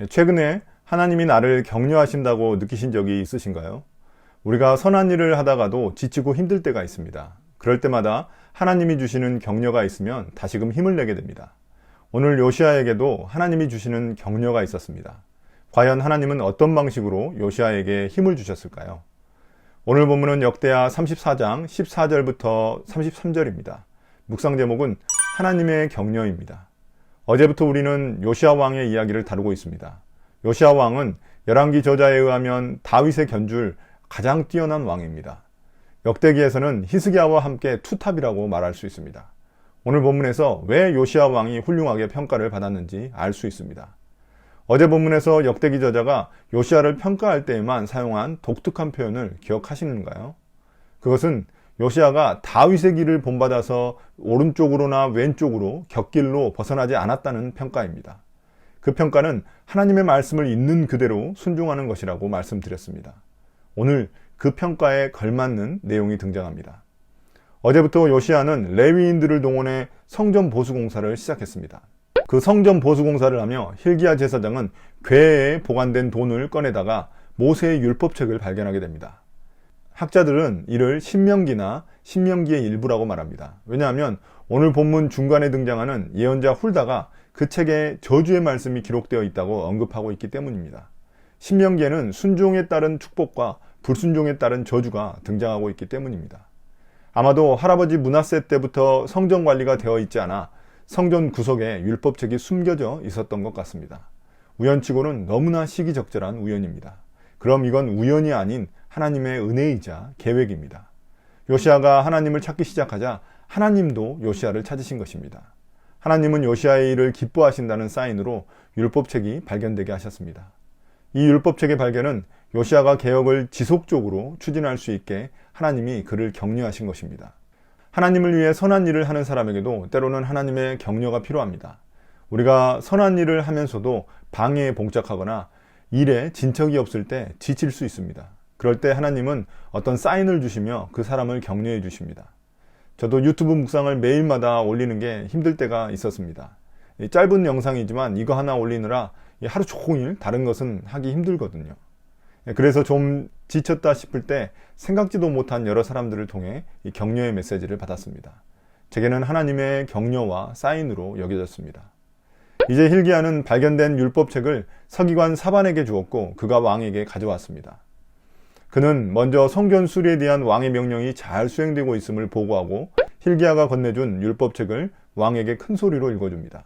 최근에 하나님이 나를 격려하신다고 느끼신 적이 있으신가요? 우리가 선한 일을 하다가도 지치고 힘들 때가 있습니다. 그럴 때마다 하나님이 주시는 격려가 있으면 다시금 힘을 내게 됩니다. 오늘 요시아에게도 하나님이 주시는 격려가 있었습니다. 과연 하나님은 어떤 방식으로 요시아에게 힘을 주셨을까요? 오늘 본문은 역대하 34장 14절부터 33절입니다. 묵상 제목은 하나님의 격려입니다. 어제부터 우리는 요시아 왕의 이야기를 다루고 있습니다. 요시아 왕은 열왕기 저자에 의하면 다윗의 견줄 가장 뛰어난 왕입니다. 역대기에서는 히스기야와 함께 투탑이라고 말할 수 있습니다. 오늘 본문에서 왜 요시아 왕이 훌륭하게 평가를 받았는지 알 수 있습니다. 어제 본문에서 역대기 저자가 요시아를 평가할 때에만 사용한 독특한 표현을 기억하시는가요? 그것은 요시아가 다윗의 길을 본받아서 오른쪽으로나 왼쪽으로 곁길로 벗어나지 않았다는 평가입니다. 그 평가는 하나님의 말씀을 있는 그대로 순종하는 것이라고 말씀드렸습니다. 오늘 그 평가에 걸맞는 내용이 등장합니다. 어제부터 요시아는 레위인들을 동원해 성전 보수 공사를 시작했습니다. 그 성전 보수 공사를 하며 hil기야 제사장은 궤에 보관된 돈을 꺼내다가 모세의 율법책을 발견하게 됩니다. 학자들은 이를 신명기나 신명기의 일부라고 말합니다. 왜냐하면 오늘 본문 중간에 등장하는 예언자 훌다가 그 책에 저주의 말씀이 기록되어 있다고 언급하고 있기 때문입니다. 신명기에는 순종에 따른 축복과 불순종에 따른 저주가 등장하고 있기 때문입니다. 아마도 할아버지 므낫세 때부터 성전 관리가 되어 있지 않아 성전 구석에 율법책이 숨겨져 있었던 것 같습니다. 우연치고는 너무나 시기적절한 우연입니다. 그럼 이건 우연이 아닌 하나님의 은혜이자 계획입니다. 요시아가 하나님을 찾기 시작하자 하나님도 요시아를 찾으신 것입니다. 하나님은 요시아의 일을 기뻐하신다는 사인으로 율법책이 발견되게 하셨습니다. 이 율법책의 발견은 요시아가 개혁을 지속적으로 추진할 수 있게 하나님이 그를 격려하신 것입니다. 하나님을 위해 선한 일을 하는 사람에게도 때로는 하나님의 격려가 필요합니다. 우리가 선한 일을 하면서도 방해에 봉착하거나 일에 진척이 없을 때 지칠 수 있습니다. 그럴 때 하나님은 어떤 사인을 주시며 그 사람을 격려해 주십니다. 저도 유튜브 묵상을 매일마다 올리는 게 힘들 때가 있었습니다. 짧은 영상이지만 이거 하나 올리느라 하루 종일 다른 것은 하기 힘들거든요. 그래서 좀 지쳤다 싶을 때 생각지도 못한 여러 사람들을 통해 이 격려의 메시지를 받았습니다. 제게는 하나님의 격려와 사인으로 여겨졌습니다. 이제 hil기야는 발견된 율법책을 서기관 사반에게 주었고 그가 왕에게 가져왔습니다. 그는 먼저 성전 수리에 대한 왕의 명령이 잘 수행되고 있음을 보고하고 hil기야가 건네준 율법책을 왕에게 큰 소리로 읽어줍니다.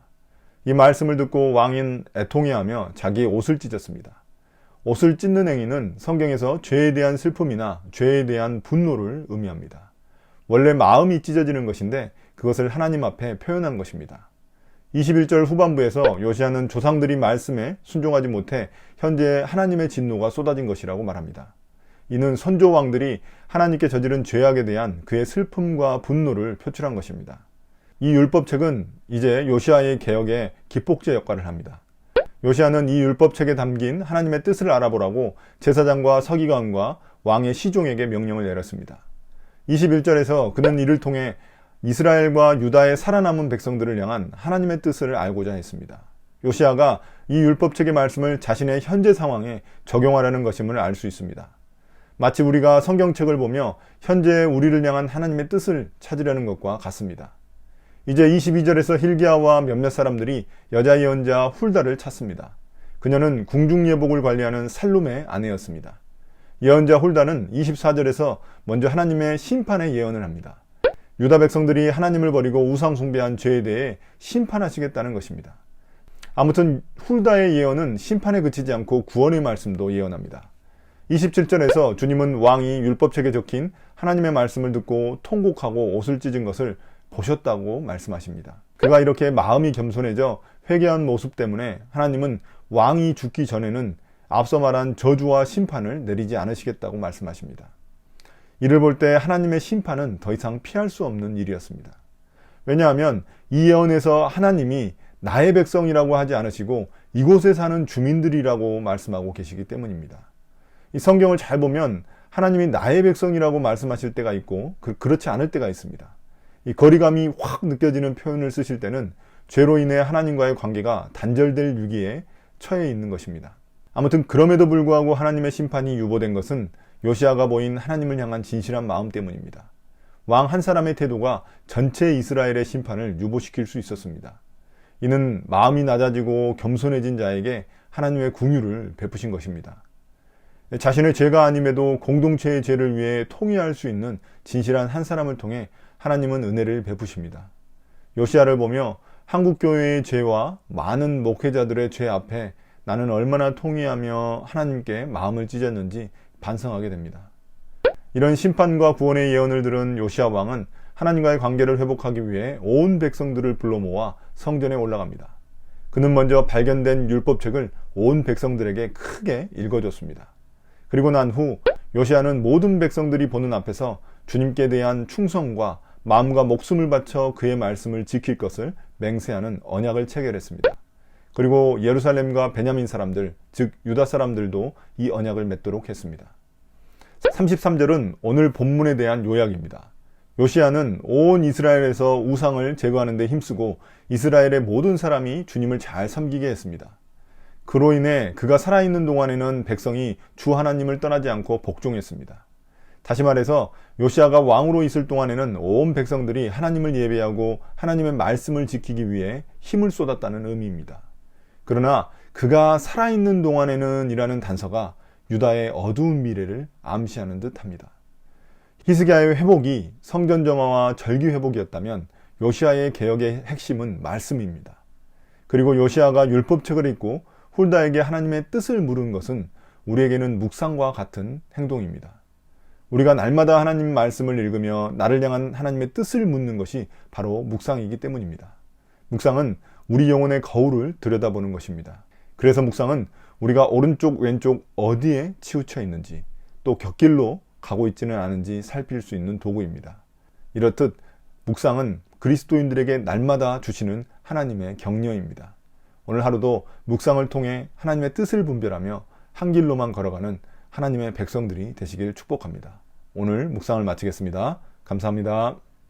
이 말씀을 듣고 왕은 애통해하며 자기의 옷을 찢었습니다. 옷을 찢는 행위는 성경에서 죄에 대한 슬픔이나 죄에 대한 분노를 의미합니다. 원래 마음이 찢어지는 것인데 그것을 하나님 앞에 표현한 것입니다. 21절 후반부에서 요시아는 조상들이 말씀에 순종하지 못해 현재 하나님의 진노가 쏟아진 것이라고 말합니다. 이는 선조 왕들이 하나님께 저지른 죄악에 대한 그의 슬픔과 분노를 표출한 것입니다. 이 율법책은 이제 요시아의 개혁에 기폭제 역할을 합니다. 요시아는 이 율법책에 담긴 하나님의 뜻을 알아보라고 제사장과 서기관과 왕의 시종에게 명령을 내렸습니다. 21절에서 그는 이를 통해 이스라엘과 유다의 살아남은 백성들을 향한 하나님의 뜻을 알고자 했습니다. 요시아가 이 율법책의 말씀을 자신의 현재 상황에 적용하려는 것임을 알 수 있습니다. 마치 우리가 성경책을 보며 현재 우리를 향한 하나님의 뜻을 찾으려는 것과 같습니다. 이제 22절에서 hil기야와 몇몇 사람들이 여자 예언자 훌다를 찾습니다. 그녀는 궁중예복을 관리하는 살룸의 아내였습니다. 예언자 훌다는 24절에서 먼저 하나님의 심판의 예언을 합니다. 유다 백성들이 하나님을 버리고 우상 숭배한 죄에 대해 심판하시겠다는 것입니다. 아무튼 훌다의 예언은 심판에 그치지 않고 구원의 말씀도 예언합니다. 27절에서 주님은 왕이 율법책에 적힌 하나님의 말씀을 듣고 통곡하고 옷을 찢은 것을 보셨다고 말씀하십니다. 그가 이렇게 마음이 겸손해져 회개한 모습 때문에 하나님은 왕이 죽기 전에는 앞서 말한 저주와 심판을 내리지 않으시겠다고 말씀하십니다. 이를 볼 때 하나님의 심판은 더 이상 피할 수 없는 일이었습니다. 왜냐하면 이 예언에서 하나님이 나의 백성이라고 하지 않으시고 이곳에 사는 주민들이라고 말씀하고 계시기 때문입니다. 이 성경을 잘 보면 하나님이 나의 백성이라고 말씀하실 때가 있고 그렇지 않을 때가 있습니다. 이 거리감이 확 느껴지는 표현을 쓰실 때는 죄로 인해 하나님과의 관계가 단절될 위기에 처해 있는 것입니다. 아무튼 그럼에도 불구하고 하나님의 심판이 유보된 것은 요시아가 보인 하나님을 향한 진실한 마음 때문입니다. 왕 한 사람의 태도가 전체 이스라엘의 심판을 유보시킬 수 있었습니다. 이는 마음이 낮아지고 겸손해진 자에게 하나님의 긍휼을 베푸신 것입니다. 자신의 죄가 아님에도 공동체의 죄를 위해 통회할 수 있는 진실한 한 사람을 통해 하나님은 은혜를 베푸십니다. 요시아를 보며 한국교회의 죄와 많은 목회자들의 죄 앞에 나는 얼마나 통회하며 하나님께 마음을 찢었는지 반성하게 됩니다. 이런 심판과 구원의 예언을 들은 요시아 왕은 하나님과의 관계를 회복하기 위해 온 백성들을 불러 모아 성전에 올라갑니다. 그는 먼저 발견된 율법책을 온 백성들에게 크게 읽어줬습니다. 그리고 난 후 요시아는 모든 백성들이 보는 앞에서 주님께 대한 충성과 마음과 목숨을 바쳐 그의 말씀을 지킬 것을 맹세하는 언약을 체결했습니다. 그리고 예루살렘과 베냐민 사람들, 즉 유다 사람들도 이 언약을 맺도록 했습니다. 33절은 오늘 본문에 대한 요약입니다. 요시아는 온 이스라엘에서 우상을 제거하는 데 힘쓰고 이스라엘의 모든 사람이 주님을 잘 섬기게 했습니다. 그로 인해 그가 살아있는 동안에는 백성이 주 하나님을 떠나지 않고 복종했습니다. 다시 말해서 요시아가 왕으로 있을 동안에는 온 백성들이 하나님을 예배하고 하나님의 말씀을 지키기 위해 힘을 쏟았다는 의미입니다. 그러나 그가 살아있는 동안에는 이라는 단서가 유다의 어두운 미래를 암시하는 듯합니다. 히스기야의 회복이 성전 정화와 절기 회복이었다면 요시아의 개혁의 핵심은 말씀입니다. 그리고 요시아가 율법책을 읽고 훌다에게 하나님의 뜻을 물은 것은 우리에게는 묵상과 같은 행동입니다. 우리가 날마다 하나님 말씀을 읽으며 나를 향한 하나님의 뜻을 묻는 것이 바로 묵상이기 때문입니다. 묵상은 우리 영혼의 거울을 들여다보는 것입니다. 그래서 묵상은 우리가 오른쪽 왼쪽 어디에 치우쳐 있는지 또 곁길로 가고 있지는 않은지 살필 수 있는 도구입니다. 이렇듯 묵상은 그리스도인들에게 날마다 주시는 하나님의 격려입니다. 오늘 하루도 묵상을 통해 하나님의 뜻을 분별하며 한 길로만 걸어가는 하나님의 백성들이 되시길 축복합니다. 오늘 묵상을 마치겠습니다. 감사합니다.